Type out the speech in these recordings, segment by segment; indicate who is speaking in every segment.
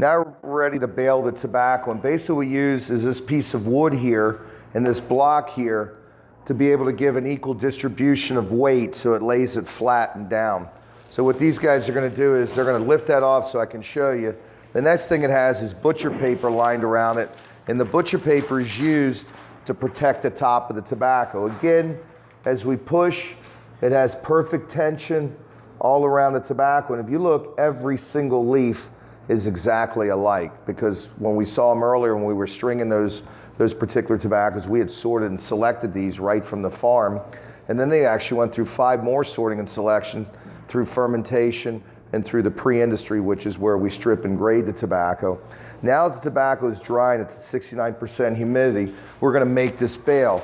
Speaker 1: Now we're ready to bale the tobacco, and basically what we use is this piece of wood here and this block here to be able to give an equal distribution of weight so it lays it flat and down. So what these guys are going to do is they're going to lift that off so I can show you. The next thing it has is butcher paper lined around it, and the butcher paper is used to protect the top of the tobacco. Again, as we push, it has perfect tension all around the tobacco, and if you look, every single leaf is exactly alike, because when we saw them earlier when we were stringing those particular tobaccos, we had sorted and selected these right from the farm, and then they actually went through 5 more sorting and selections through fermentation and through the pre-industry, which is where we strip and grade the tobacco. Now that the tobacco is dry and it's at 69% humidity, we're going to make this bale.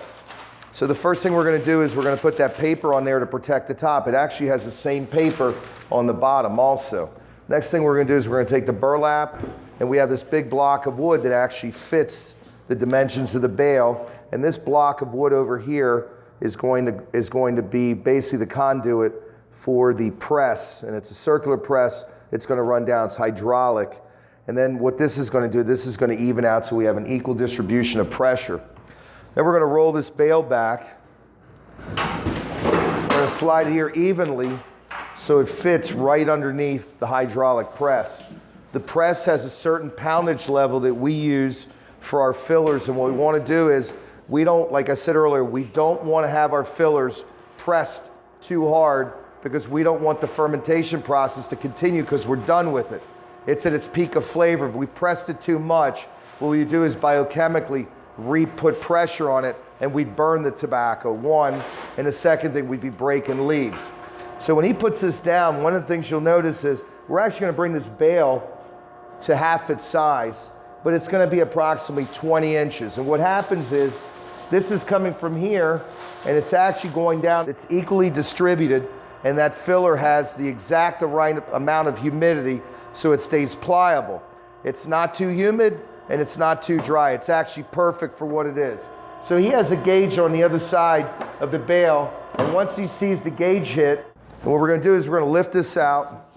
Speaker 1: So the first thing we're going to do is we're going to put that paper on there to protect the top. It actually has the same paper on the bottom also. Next thing we're going to do is we're going to take the burlap, and we have this big block of wood that actually fits the dimensions of the bale, and this block of wood over here is going to be basically the conduit for the press, and it's a circular press. It's going to run down, it's hydraulic, and then what this is going to do, this is going to even out so we have an equal distribution of pressure. Then we're going to roll this bale back. We're going to slide it here evenly so it fits right underneath the hydraulic press. The press has a certain poundage level that we use for our fillers, and what we want to do is we don't, like I said earlier, we don't want to have our fillers pressed too hard because we don't want the fermentation process to continue because we're done with it. It's at its peak of flavor. If we pressed it too much, what we do is biochemically put pressure on it and we burn the tobacco, one, and the second thing, we'd be breaking leaves. So when he puts this down, one of the things you'll notice is we're actually going to bring this bale to half its size, but it's going to be approximately 20 inches. And what happens is this is coming from here and it's actually going down. It's equally distributed, and that filler has the exact right amount of humidity so it stays pliable. It's not too humid and it's not too dry. It's actually perfect for what it is. So he has a gauge on the other side of the bale, and once he sees the gauge hit, and what we're going to do is we're going to lift this out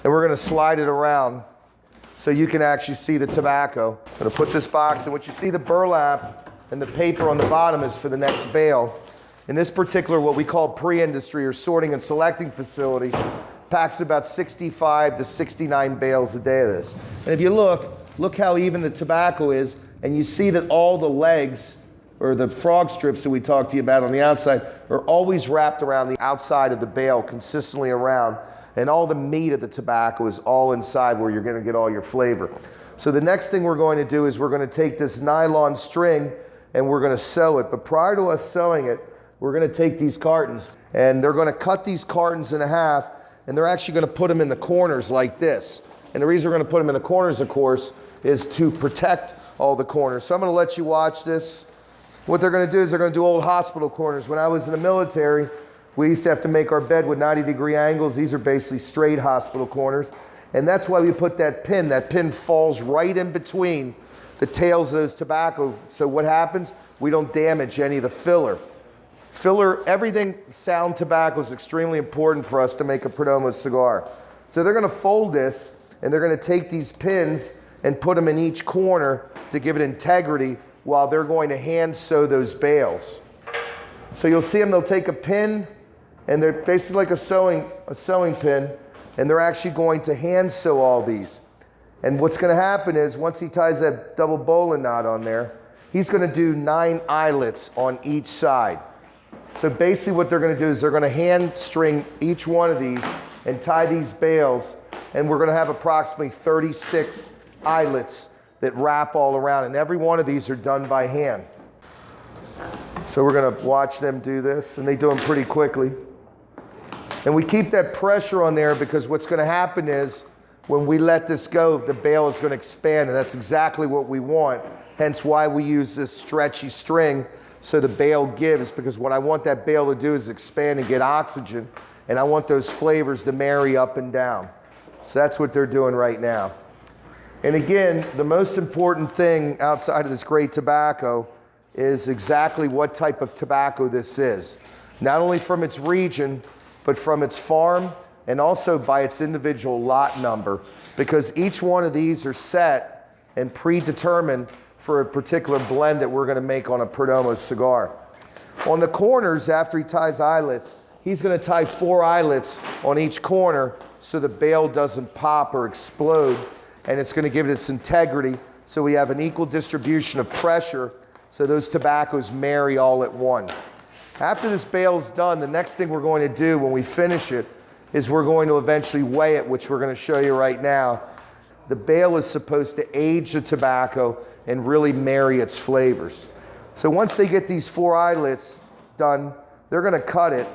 Speaker 1: and we're going to slide it around so you can actually see the tobacco. I'm going to put this box, and what you see, the burlap and the paper on the bottom is for the next bale. In this particular, what we call pre-industry or sorting and selecting facility, packs about 65 to 69 bales a day of this. And if you look how even the tobacco is, and you see that all the legs, or the frog strips that we talked to you about on the outside, are always wrapped around the outside of the bale, consistently around, and all the meat of the tobacco is all inside where you're going to get all your flavor. So the next thing we're going to do is we're going to take this nylon string and we're going to sew it. But prior to us sewing it, we're going to take these cartons, and they're going to cut these cartons in half, and they're actually going to put them in the corners like this. And the reason we're going to put them in the corners, of course, is to protect all the corners. So I'm going to let you watch this. What they're going to do is they're going to do old hospital corners. When I was in the military, we used to have to make our bed with 90-degree angles. These are basically straight hospital corners. And that's why we put that pin. That pin falls right in between the tails of those tobacco. So what happens? We don't damage any of the filler. Everything sound tobacco is extremely important for us to make a Perdomo cigar. So they're going to fold this, and they're going to take these pins and put them in each corner to give it integrity while they're going to hand sew those bales. So you'll see them, they'll take a pin, and they're basically like a sewing pin, and they're actually going to hand sew all these. And what's going to happen is once he ties that double bowline knot on there, he's going to do 9 eyelets on each side. So basically what they're going to do is they're going to hand string each one of these and tie these bales, and we're going to have approximately 36 eyelets that wrap all around, and every one of these are done by hand. So we're going to watch them do this, and they do them pretty quickly. And we keep that pressure on there because what's going to happen is when we let this go, the bale is going to expand, and that's exactly what we want. Hence why we use this stretchy string so the bale gives, because what I want that bale to do is expand and get oxygen, and I want those flavors to marry up and down. So that's what they're doing right now. And again, the most important thing outside of this great tobacco is exactly what type of tobacco this is. Not only from its region, but from its farm and also by its individual lot number, because each one of these are set and predetermined for a particular blend that we're going to make on a Perdomo cigar. On the corners, after he ties eyelets, he's going to tie 4 eyelets on each corner so the bale doesn't pop or explode, and it's going to give it its integrity so we have an equal distribution of pressure so those tobaccos marry all at one. After this bale's done, the next thing we're going to do when we finish it is we're going to eventually weigh it, which we're going to show you right now. The bale is supposed to age the tobacco and really marry its flavors. So once they get these 4 eyelets done, they're going to cut it.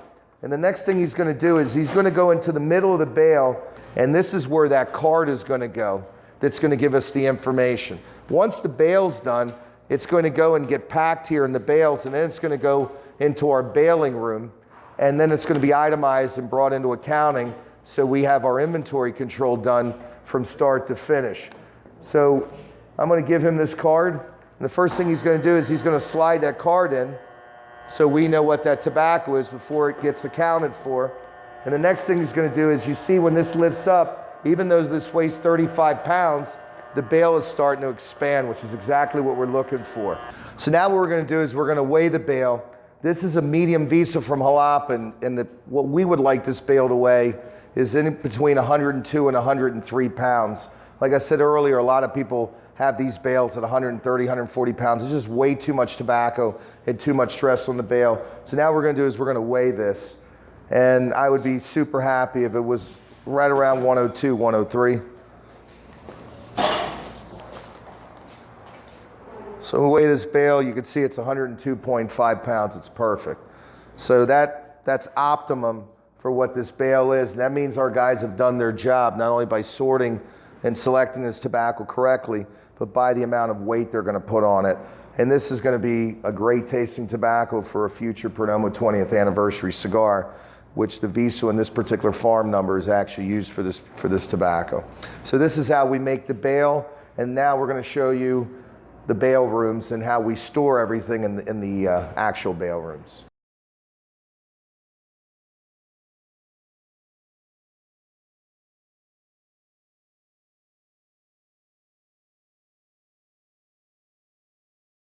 Speaker 1: And the next thing he's going to do is he's going to go into the middle of the bale, and this is where that card is going to go that's going to give us the information. Once the bale's done, it's going to go and get packed here in the bales, and then it's going to go into our baling room, and then it's going to be itemized and brought into accounting so we have our inventory control done from start to finish. So I'm going to give him this card, and the first thing he's going to do is he's going to slide that card in so we know what that tobacco is before it gets accounted for. And the next thing he's going to do is, you see when this lifts up, even though this weighs 35 pounds, the bale is starting to expand, which is exactly what we're looking for. So now what we're going to do is we're going to weigh the bale. This is a medium Visa from Jalapa, and what we would like this bale to weigh is in between 102 and 103 pounds. Like I said earlier, a lot of people have these bales at 130, 140 pounds. It's just way too much tobacco and too much stress on the bale. So now what we're going to do is we're going to weigh this, and I would be super happy if it was right around 102, 103. So we weigh this bale, you can see it's 102.5 pounds, it's perfect. So that's optimum for what this bale is. And that means our guys have done their job, not only by sorting and selecting this tobacco correctly, but by the amount of weight they're gonna put on it. And this is gonna be a great tasting tobacco for a future Perdomo 20th anniversary cigar, which the Viso in this particular farm number is actually used for this tobacco. So this is how we make the bale, and now we're gonna show you the bale rooms and how we store everything in the actual bale rooms.